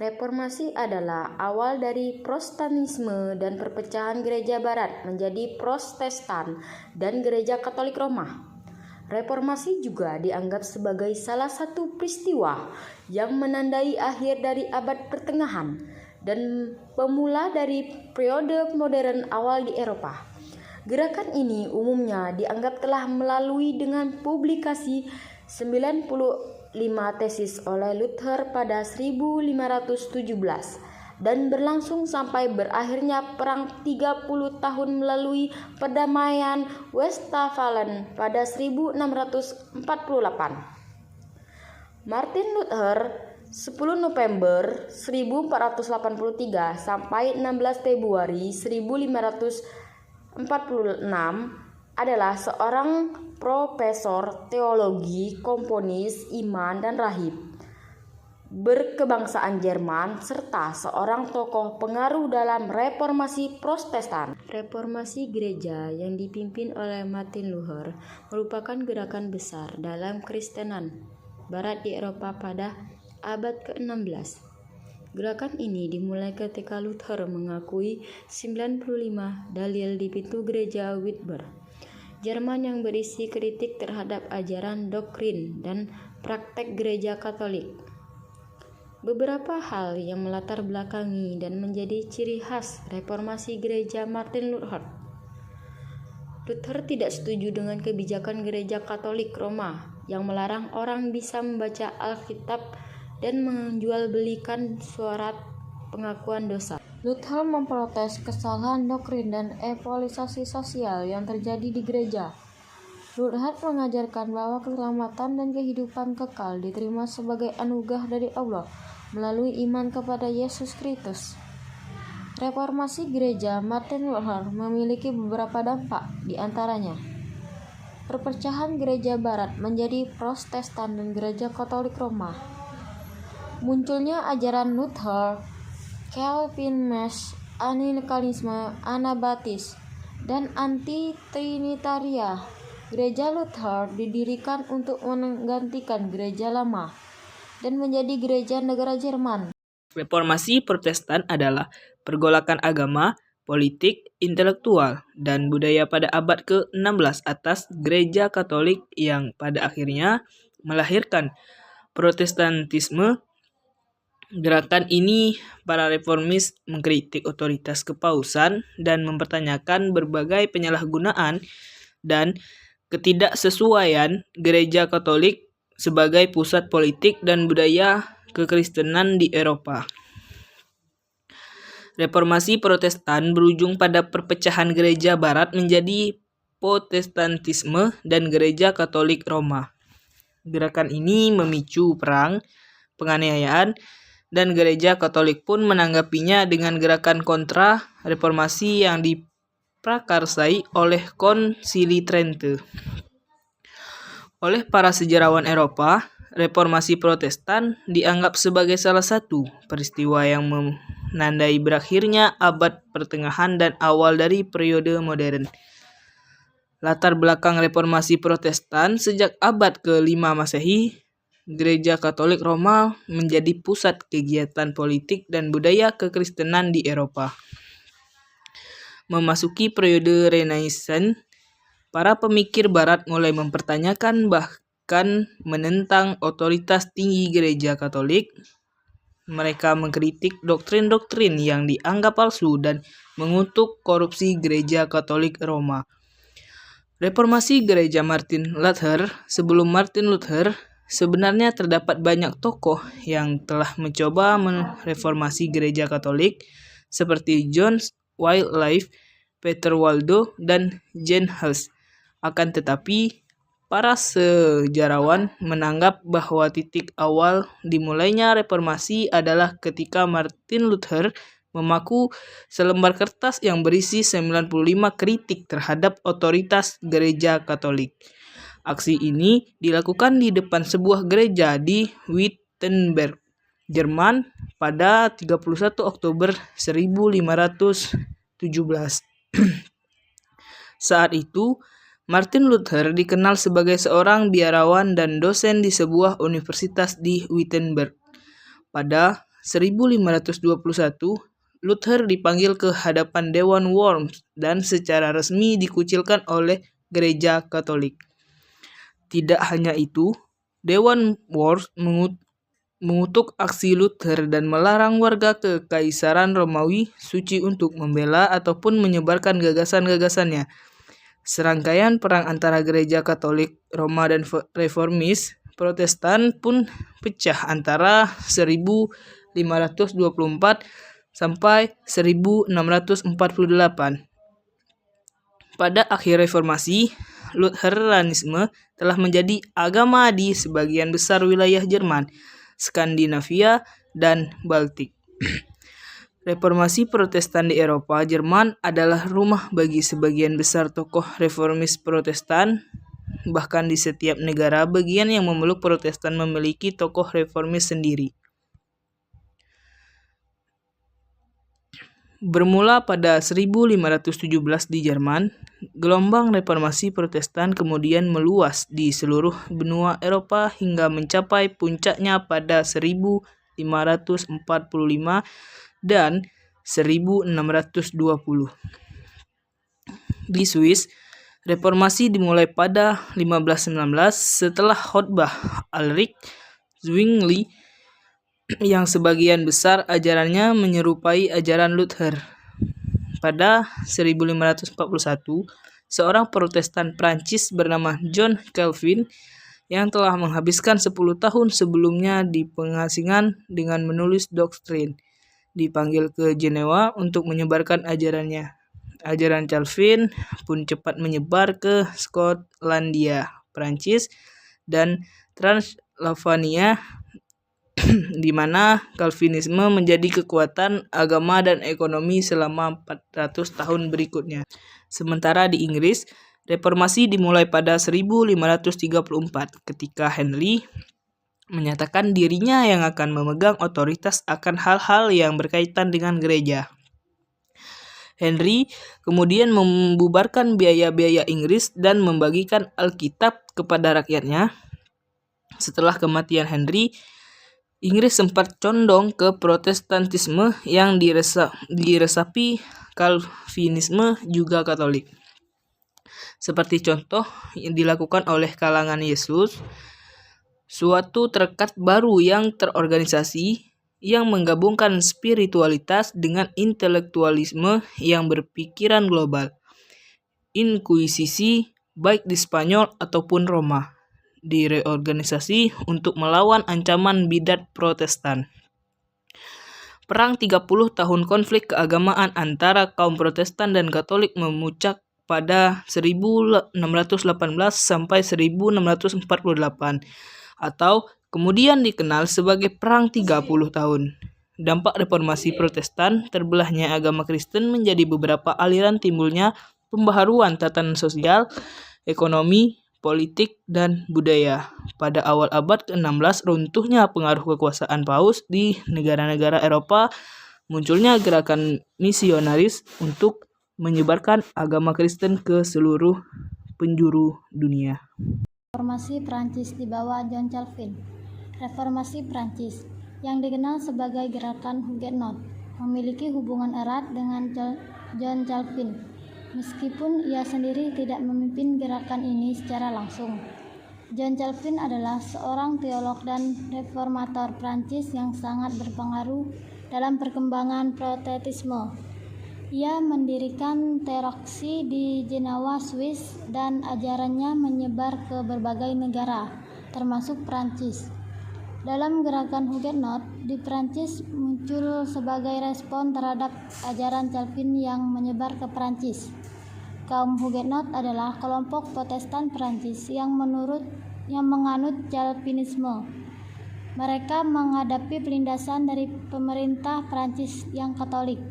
Reformasi adalah awal dari Protestantisme dan perpecahan gereja barat menjadi Protestan dan gereja Katolik Roma. Reformasi juga dianggap sebagai salah satu peristiwa yang menandai akhir dari abad pertengahan dan pemula dari periode modern awal di Eropa. Gerakan ini umumnya dianggap telah melalui dengan publikasi 95 tesis oleh Luther pada 1517 dan berlangsung sampai berakhirnya perang 30 tahun melalui perdamaian Westphalen pada 1648. Martin Luther 10 November 1483 sampai 16 Februari 1546 adalah seorang profesor teologi, komponis, iman, dan rahib berkebangsaan Jerman serta seorang tokoh pengaruh dalam reformasi Protestan. Reformasi gereja yang dipimpin oleh Martin Luther merupakan gerakan besar dalam Kristenan Barat di Eropa pada abad ke-16. Gerakan ini dimulai ketika Luther mengakui 95 dalil di pintu gereja Wittenberg, Jerman yang berisi kritik terhadap ajaran, doktrin, dan praktek gereja Katolik. Beberapa hal yang melatar belakangi dan menjadi ciri khas reformasi gereja Martin Luther. Luther tidak setuju dengan kebijakan gereja Katolik Roma yang melarang orang bisa membaca Alkitab dan menjualbelikan surat pengakuan dosa. Luther memprotes kesalahan doktrin dan evaluasi sosial yang terjadi di gereja. Luther mengajarkan bahwa keselamatan dan kehidupan kekal diterima sebagai anugerah dari Allah melalui iman kepada Yesus Kristus. Reformasi gereja Martin Luther memiliki beberapa dampak, di antaranya perpecahan gereja barat menjadi Protestan dan gereja Katolik Roma. Munculnya ajaran Luther, Calvinisme, Anglicanisme, Anabaptis, dan anti-trinitaria. Gereja Luther didirikan untuk menggantikan gereja lama dan menjadi gereja negara Jerman. Reformasi Protestan adalah pergolakan agama, politik, intelektual, dan budaya pada abad ke-16 atas gereja Katolik yang pada akhirnya melahirkan Protestantisme. Gerakan ini, para reformis mengkritik otoritas kepausan dan mempertanyakan berbagai penyalahgunaan dan ketidaksesuaian gereja Katolik sebagai pusat politik dan budaya kekristenan di Eropa. Reformasi Protestan berujung pada perpecahan gereja barat menjadi Protestantisme dan gereja Katolik Roma. Gerakan ini memicu perang, penganiayaan, dan gereja Katolik pun menanggapinya dengan gerakan kontra reformasi yang diprakarsai oleh Konsili Trente. Oleh para sejarawan Eropa, reformasi Protestan dianggap sebagai salah satu peristiwa yang menandai berakhirnya abad pertengahan dan awal dari periode modern. Latar belakang reformasi Protestan sejak abad ke-5 Masehi, Gereja Katolik Roma menjadi pusat kegiatan politik dan budaya kekristenan di Eropa. Memasuki periode Renaissance, para pemikir barat mulai mempertanyakan bahkan menentang otoritas tinggi gereja Katolik. Mereka mengkritik doktrin-doktrin yang dianggap palsu dan mengutuk korupsi gereja Katolik Roma. Reformasi gereja Martin Luther. Sebelum Martin Luther, sebenarnya terdapat banyak tokoh yang telah mencoba mereformasi gereja Katolik seperti John Wycliffe, Peter Waldo, dan Jane Hus. Akan tetapi, para sejarawan menganggap bahwa titik awal dimulainya reformasi adalah ketika Martin Luther memaku selembar kertas yang berisi 95 kritik terhadap otoritas gereja Katolik. Aksi ini dilakukan di depan sebuah gereja di Wittenberg, Jerman pada 31 Oktober 1517. Saat itu, Martin Luther dikenal sebagai seorang biarawan dan dosen di sebuah universitas di Wittenberg. Pada 1521, Luther dipanggil ke hadapan Dewan Worms dan secara resmi dikucilkan oleh Gereja Katolik. Tidak hanya itu, Dewan Worms mengutuk aksi Luther dan melarang warga Kekaisaran Romawi suci untuk membela ataupun menyebarkan gagasan-gagasannya. Serangkaian perang antara Gereja Katolik Roma dan Reformis Protestan pun pecah antara 1524 sampai 1648. Pada akhir reformasi, Lutheranisme telah menjadi agama di sebagian besar wilayah Jerman, Skandinavia, dan Baltik. Reformasi Protestan di Eropa Jerman adalah rumah bagi sebagian besar tokoh reformis Protestan. Bahkan di setiap negara bagian yang memeluk Protestan memiliki tokoh reformis sendiri. Bermula pada 1517 di Jerman, gelombang reformasi Protestan kemudian meluas di seluruh benua Eropa hingga mencapai puncaknya pada 1545 dan 1620. Di Swiss, reformasi dimulai pada 1519 setelah khotbah Ulrich Zwingli yang sebagian besar ajarannya menyerupai ajaran Luther. Pada 1541, seorang Protestan Prancis bernama John Calvin yang telah menghabiskan 10 tahun sebelumnya di pengasingan dengan menulis doktrin, dipanggil ke Jenewa untuk menyebarkan ajarannya. Ajaran Calvin pun cepat menyebar ke Skotlandia, Prancis, dan Transylvania, di mana Calvinisme menjadi kekuatan agama dan ekonomi selama 400 tahun berikutnya. Sementara di Inggris, reformasi dimulai pada 1534 ketika Henry menyatakan dirinya yang akan memegang otoritas akan hal-hal yang berkaitan dengan gereja. Henry kemudian membubarkan biaya-biaya Inggris dan membagikan Alkitab kepada rakyatnya. Setelah kematian Henry, Inggris sempat condong ke Protestantisme yang diresapi Calvinisme juga Katolik. Seperti contoh yang dilakukan oleh kalangan Yesus, suatu trekat baru yang terorganisasi yang menggabungkan spiritualitas dengan intelektualisme yang berpikiran global. Inkuisisi, baik di Spanyol ataupun Roma, direorganisasi untuk melawan ancaman bidat Protestan. Perang 30 tahun konflik keagamaan antara kaum Protestan dan Katolik memuncak pada 1618 sampai 1648 atau kemudian dikenal sebagai Perang 30 tahun. Dampak reformasi Protestan, terbelahnya agama Kristen menjadi beberapa aliran, timbulnya pembaharuan tatanan sosial, ekonomi, politik, dan budaya. Pada awal abad ke-16, runtuhnya pengaruh kekuasaan Paus di negara-negara Eropa, munculnya gerakan misionaris untuk menyebarkan agama Kristen ke seluruh penjuru dunia. Reformasi Prancis di bawah John Calvin. Reformasi Prancis, yang dikenal sebagai gerakan Huguenot, memiliki hubungan erat dengan John Calvin, meskipun ia sendiri tidak memimpin gerakan ini secara langsung. John Calvin adalah seorang teolog dan reformator Prancis yang sangat berpengaruh dalam perkembangan Protestantisme. Ia mendirikan teologi di Jenewa, Swiss, dan ajarannya menyebar ke berbagai negara, termasuk Prancis. Dalam gerakan Huguenot di Prancis muncul sebagai respon terhadap ajaran Calvin yang menyebar ke Prancis. Kaum Huguenot adalah kelompok Protestan Prancis yang menganut Calvinisme. Mereka menghadapi penindasan dari pemerintah Prancis yang Katolik,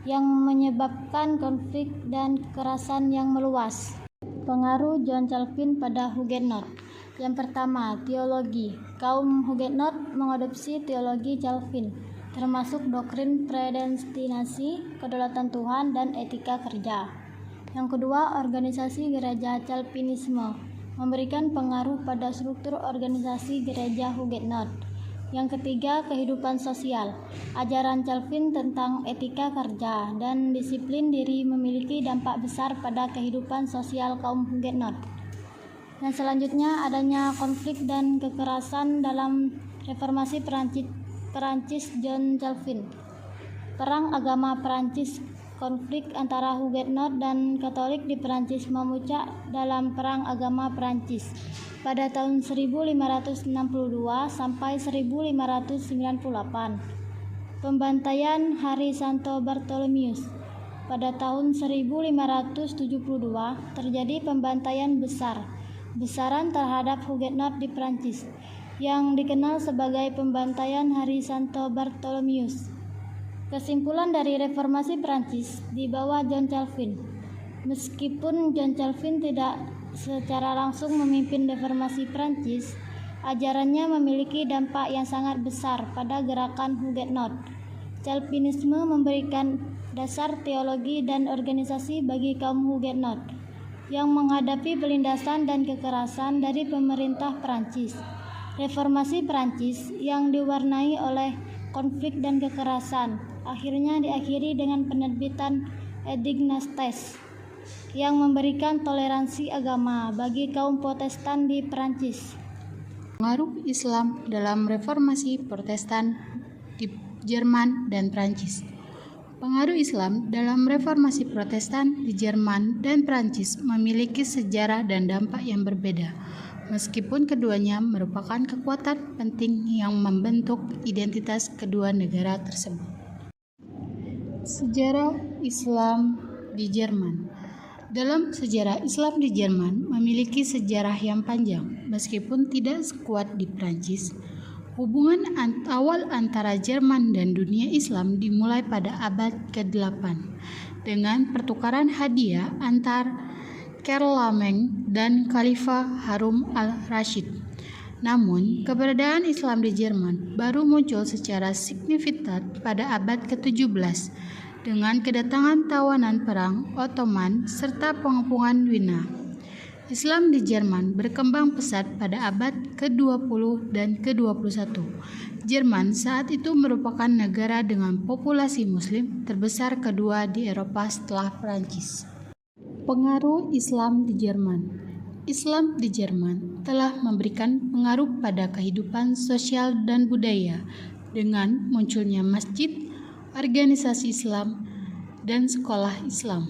yang menyebabkan konflik dan kekerasan yang meluas. Pengaruh John Calvin pada Huguenot. Yang pertama, teologi. Kaum Huguenot mengadopsi teologi Calvin, termasuk doktrin predestinasi, kedaulatan Tuhan, dan etika kerja. Yang kedua, organisasi gereja Calvinisme memberikan pengaruh pada struktur organisasi gereja Huguenot. Yang ketiga, kehidupan sosial. Ajaran Calvin tentang etika kerja dan disiplin diri memiliki dampak besar pada kehidupan sosial kaum Huguenot. Dan selanjutnya, adanya konflik dan kekerasan dalam reformasi Perancis John Calvin. Perang agama Perancis. Konflik antara Huguenot dan Katolik di Perancis memuncak dalam Perang Agama Perancis pada tahun 1562 sampai 1598. Pembantaian Hari Santo Bartolomeus. Pada tahun 1572 terjadi pembantaian besaran terhadap Huguenot di Perancis yang dikenal sebagai pembantaian Hari Santo Bartolomeus. Kesimpulan dari reformasi Prancis di bawah John Calvin. Meskipun John Calvin tidak secara langsung memimpin reformasi Prancis, ajarannya memiliki dampak yang sangat besar pada gerakan Huguenot. Calvinisme memberikan dasar teologi dan organisasi bagi kaum Huguenot yang menghadapi pelindasan dan kekerasan dari pemerintah Prancis. Reformasi Prancis yang diwarnai oleh konflik dan kekerasan akhirnya diakhiri dengan penerbitan Edict Nantes yang memberikan toleransi agama bagi kaum Protestan di Prancis. Pengaruh Islam dalam reformasi Protestan di Jerman dan Prancis. Pengaruh Islam dalam reformasi Protestan di Jerman dan Prancis memiliki sejarah dan dampak yang berbeda, meskipun keduanya merupakan kekuatan penting yang membentuk identitas kedua negara tersebut. Sejarah Islam di Jerman. Dalam sejarah Islam di Jerman memiliki sejarah yang panjang, meskipun tidak sekuat di Prancis. Hubungan awal antara Jerman dan dunia Islam dimulai pada abad ke-8 dengan pertukaran hadiah antar Charlemagne dan Khalifah Harun al-Rashid. Namun, keberadaan Islam di Jerman baru muncul secara signifikan pada abad ke-17 dengan kedatangan tawanan perang Ottoman serta pengepungan Wina. Islam di Jerman berkembang pesat pada abad ke-20 dan ke-21. Jerman saat itu merupakan negara dengan populasi Muslim terbesar kedua di Eropa setelah Prancis. Pengaruh Islam di Jerman. Islam di Jerman telah memberikan pengaruh pada kehidupan sosial dan budaya dengan munculnya masjid, organisasi Islam, dan sekolah Islam.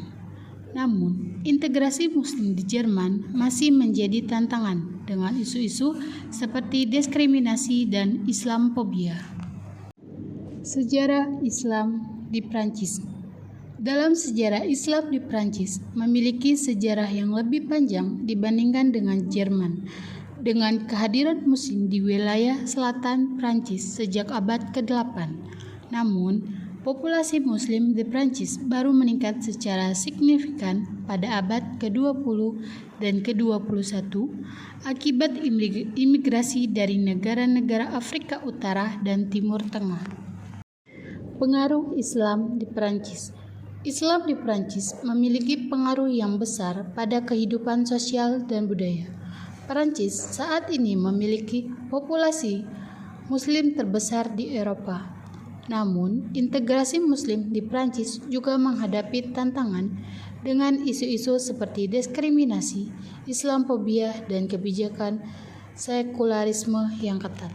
Namun, integrasi Muslim di Jerman masih menjadi tantangan dengan isu-isu seperti diskriminasi dan Islamofobia. Sejarah Islam di Prancis. Dalam sejarah Islam di Prancis memiliki sejarah yang lebih panjang dibandingkan dengan Jerman, dengan kehadiran Muslim di wilayah selatan Prancis sejak abad ke-8. Namun, populasi Muslim di Prancis baru meningkat secara signifikan pada abad ke-20 dan ke-21 akibat imigrasi dari negara-negara Afrika Utara dan Timur Tengah. Pengaruh Islam di Prancis. Islam di Prancis memiliki pengaruh yang besar pada kehidupan sosial dan budaya. Prancis saat ini memiliki populasi Muslim terbesar di Eropa. Namun, integrasi Muslim di Prancis juga menghadapi tantangan dengan isu-isu seperti diskriminasi, Islamofobia, dan kebijakan sekularisme yang ketat.